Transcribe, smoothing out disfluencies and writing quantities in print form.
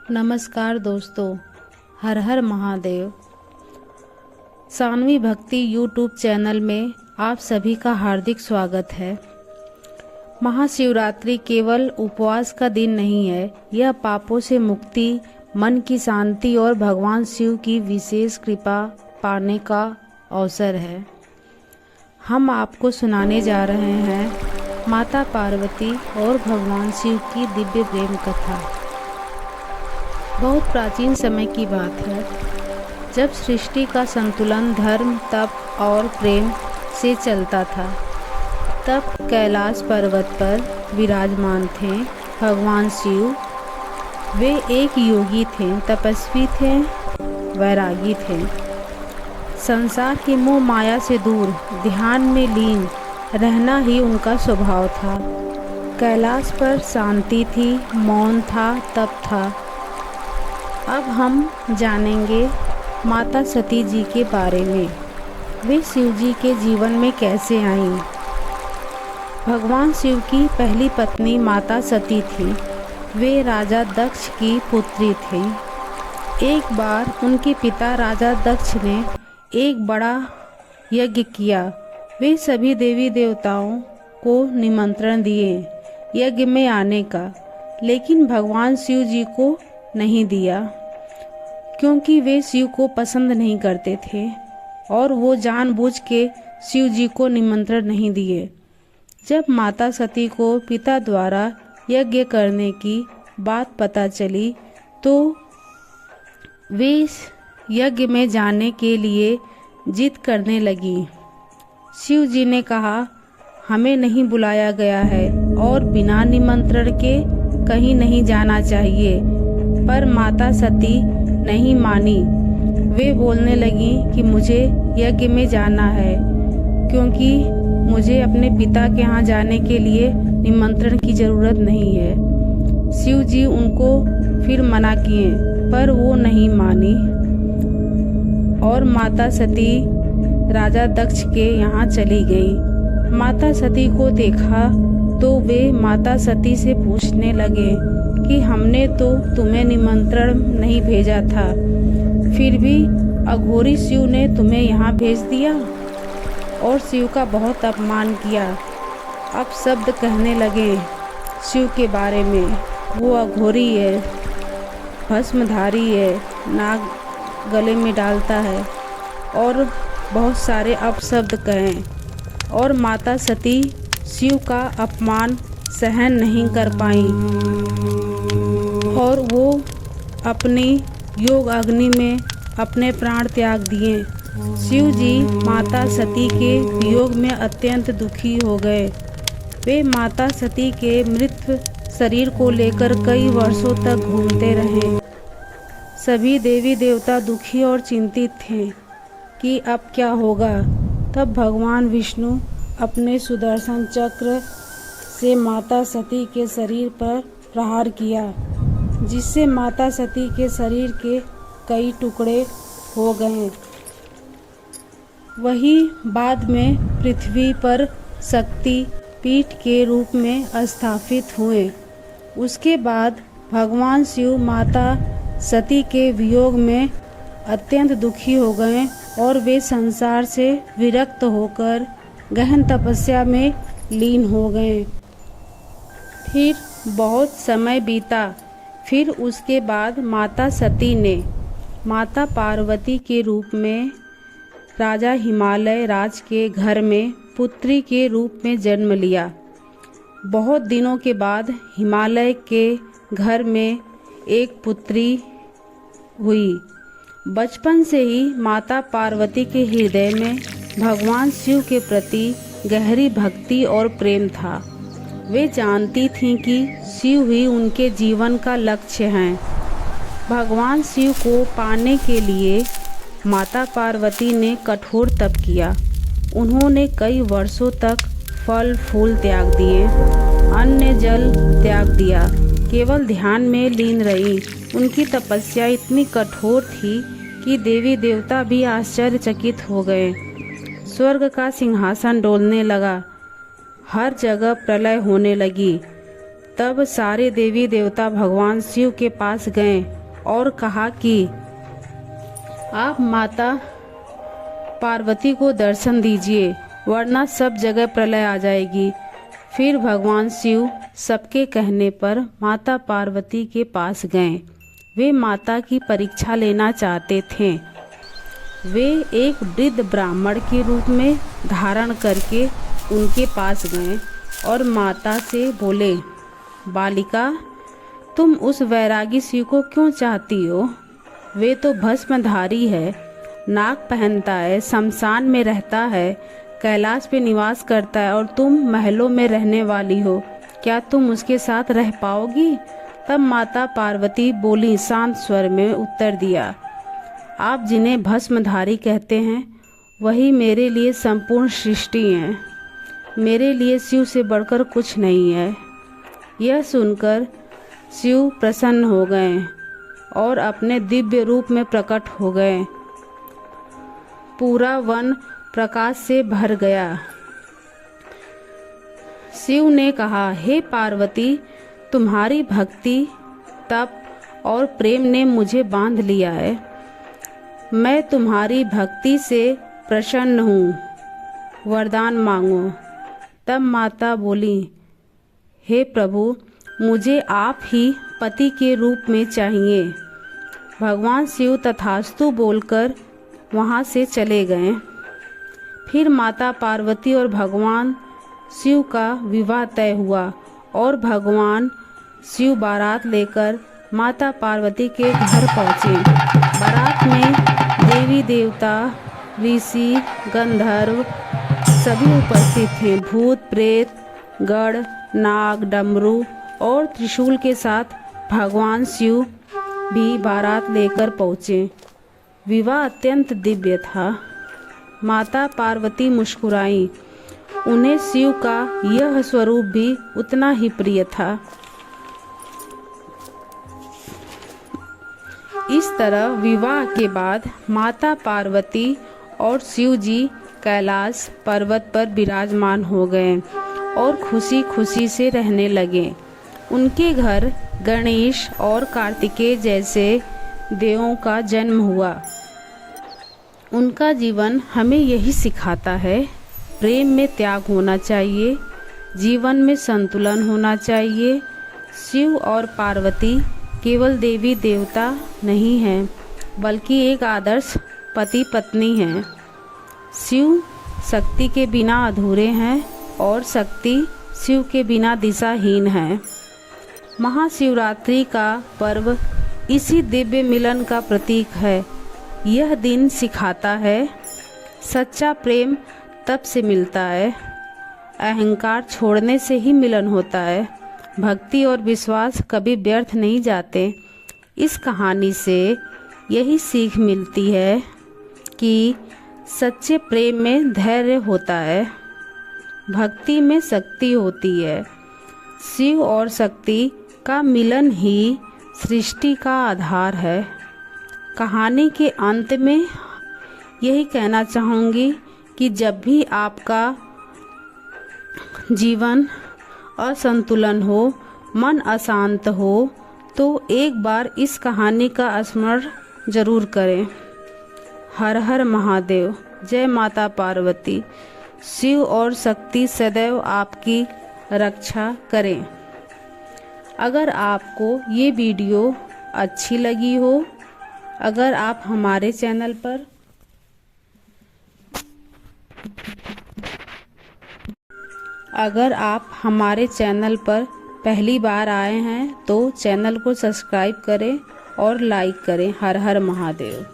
नमस्कार दोस्तों, हर हर महादेव। सानवी भक्ति यूट्यूब चैनल में आप सभी का हार्दिक स्वागत है। महाशिवरात्रि केवल उपवास का दिन नहीं है, यह पापों से मुक्ति, मन की शांति और भगवान शिव की विशेष कृपा पाने का अवसर है। हम आपको सुनाने जा रहे हैं माता पार्वती और भगवान शिव की दिव्य प्रेम कथा। बहुत प्राचीन समय की बात है, जब सृष्टि का संतुलन धर्म, तप और प्रेम से चलता था। तब कैलाश पर्वत पर विराजमान थे भगवान शिव। वे एक योगी थे, तपस्वी थे, वैरागी थे। संसार की मोह माया से दूर ध्यान में लीन रहना ही उनका स्वभाव था। कैलाश पर शांति थी, मौन था, तप था। अब हम जानेंगे माता सती जी के बारे में। वे शिव जी के जीवन में कैसे आईं। भगवान शिव की पहली पत्नी माता सती थी। वे राजा दक्ष की पुत्री थी। एक बार उनके पिता राजा दक्ष ने एक बड़ा यज्ञ किया। वे सभी देवी देवताओं को निमंत्रण दिए यज्ञ में आने का, लेकिन भगवान शिव जी को नहीं दिया, क्योंकि वे शिव को पसंद नहीं करते थे और वो जानबूझ के शिव जी को निमंत्रण नहीं दिए। जब माता सती को पिता द्वारा यज्ञ करने की बात पता चली तो वे यज्ञ में जाने के लिए जिद करने लगी। शिव जी ने कहा, हमें नहीं बुलाया गया है और बिना निमंत्रण के कहीं नहीं जाना चाहिए। पर माता सती नहीं मानी। वे बोलने लगी कि मुझे यज्ञ में जाना है, क्योंकि मुझे अपने पिता के यहाँ जाने के लिए निमंत्रण की ज़रूरत नहीं है। शिव जी उनको फिर मना किए, पर वो नहीं मानी और माता सती राजा दक्ष के यहाँ चली गई। माता सती को देखा तो वे माता सती से पूछने लगे कि हमने तो तुम्हें निमंत्रण नहीं भेजा था, फिर भी अघोरी शिव ने तुम्हें यहाँ भेज दिया और शिव का बहुत अपमान किया। अब शब्द कहने लगे शिव के बारे में, वो अघोरी है, भस्मधारी है, नाग गले में डालता है और बहुत सारे अपशब्द कहें। और माता सती शिव का अपमान सहन नहीं कर पाई और वो अपनी योग अग्नि में अपने प्राण त्याग दिए। शिव जी माता सती के वियोग में अत्यंत दुखी हो गए। वे माता सती के मृत शरीर को लेकर कई वर्षों तक घूमते रहे। सभी देवी देवता दुखी और चिंतित थे कि अब क्या होगा। तब भगवान विष्णु अपने सुदर्शन चक्र से माता सती के शरीर पर प्रहार किया, जिससे माता सती के शरीर के कई टुकड़े हो गए। वही बाद में पृथ्वी पर शक्ति पीठ के रूप में स्थापित हुए। उसके बाद भगवान शिव माता सती के वियोग में अत्यंत दुखी हो गए और वे संसार से विरक्त होकर गहन तपस्या में लीन हो गए। फिर बहुत समय बीता। फिर उसके बाद माता सती ने माता पार्वती के रूप में राजा हिमालय राज के घर में पुत्री के रूप में जन्म लिया। बहुत दिनों के बाद हिमालय के घर में एक पुत्री हुई। बचपन से ही माता पार्वती के हृदय में भगवान शिव के प्रति गहरी भक्ति और प्रेम था। वे जानती थीं कि शिव ही उनके जीवन का लक्ष्य हैं। भगवान शिव को पाने के लिए माता पार्वती ने कठोर तप किया। उन्होंने कई वर्षों तक फल फूल त्याग दिए, अन्न जल त्याग दिया, केवल ध्यान में लीन रही। उनकी तपस्या इतनी कठोर थी कि देवी देवता भी आश्चर्यचकित हो गए। स्वर्ग का सिंहासन डोलने लगा, हर जगह प्रलय होने लगी। तब सारे देवी देवता भगवान शिव के पास गए और कहा कि आप माता पार्वती को दर्शन दीजिए, वरना सब जगह प्रलय आ जाएगी। फिर भगवान शिव सबके कहने पर माता पार्वती के पास गए। वे माता की परीक्षा लेना चाहते थे। वे एक वृद्ध ब्राह्मण के रूप में धारण करके उनके पास गए और माता से बोले, बालिका, तुम उस वैरागी शिव को क्यों चाहती हो? वे तो भस्मधारी है, नाग पहनता है, शमशान में रहता है, कैलाश पे निवास करता है और तुम महलों में रहने वाली हो। क्या तुम उसके साथ रह पाओगी? तब माता पार्वती बोली, शांत स्वर में उत्तर दिया, आप जिन्हें भस्मधारी कहते हैं वही मेरे लिए संपूर्ण सृष्टि हैं। मेरे लिए शिव से बढ़कर कुछ नहीं है। यह सुनकर शिव प्रसन्न हो गए और अपने दिव्य रूप में प्रकट हो गए। पूरा वन प्रकाश से भर गया। शिव ने कहा, हे पार्वती, तुम्हारी भक्ति, तप और प्रेम ने मुझे बांध लिया है। मैं तुम्हारी भक्ति से प्रसन्न हूँ, वरदान मांगो। तब माता बोली, हे प्रभु, मुझे आप ही पति के रूप में चाहिए। भगवान शिव तथास्तु बोलकर वहाँ से चले गए। फिर माता पार्वती और भगवान शिव का विवाह तय हुआ और भगवान शिव बारात लेकर माता पार्वती के घर पहुँचे। बारात में देवी देवता, ऋषि, गंधर्व सभी उपस्थित थे। भूत, प्रेत, गढ़, नाग, डमरू और त्रिशूल के साथ भगवान शिव भी बारात लेकर पहुँचे। विवाह अत्यंत दिव्य था। माता पार्वती मुस्कुराई। उन्हें शिव का यह स्वरूप भी उतना ही प्रिय था। इस तरह विवाह के बाद माता पार्वती और शिव जी कैलाश पर्वत पर विराजमान हो गए और खुशी खुशी से रहने लगे। उनके घर गणेश और कार्तिकेय जैसे देवों का जन्म हुआ। उनका जीवन हमें यही सिखाता है, प्रेम में त्याग होना चाहिए, जीवन में संतुलन होना चाहिए। शिव और पार्वती केवल देवी देवता नहीं हैं, बल्कि एक आदर्श पति पत्नी हैं। शिव शक्ति के बिना अधूरे हैं और शक्ति शिव के बिना दिशाहीन है। महाशिवरात्रि का पर्व इसी दिव्य मिलन का प्रतीक है। यह दिन सिखाता है, सच्चा प्रेम तब से मिलता है, अहंकार छोड़ने से ही मिलन होता है। भक्ति और विश्वास कभी व्यर्थ नहीं जाते। इस कहानी से यही सीख मिलती है कि सच्चे प्रेम में धैर्य होता है, भक्ति में शक्ति होती है। शिव और शक्ति का मिलन ही सृष्टि का आधार है। कहानी के अंत में यही कहना चाहूँगी कि जब भी आपका जीवन असंतुलन हो, मन अशांत हो, तो एक बार इस कहानी का स्मरण जरूर करें। हर हर महादेव। जय माता पार्वती। शिव और शक्ति सदैव आपकी रक्षा करें। अगर आपको ये वीडियो अच्छी लगी हो, अगर आप हमारे चैनल पर पहली बार आए हैं तो चैनल को सब्सक्राइब करें और लाइक करें। हर हर महादेव।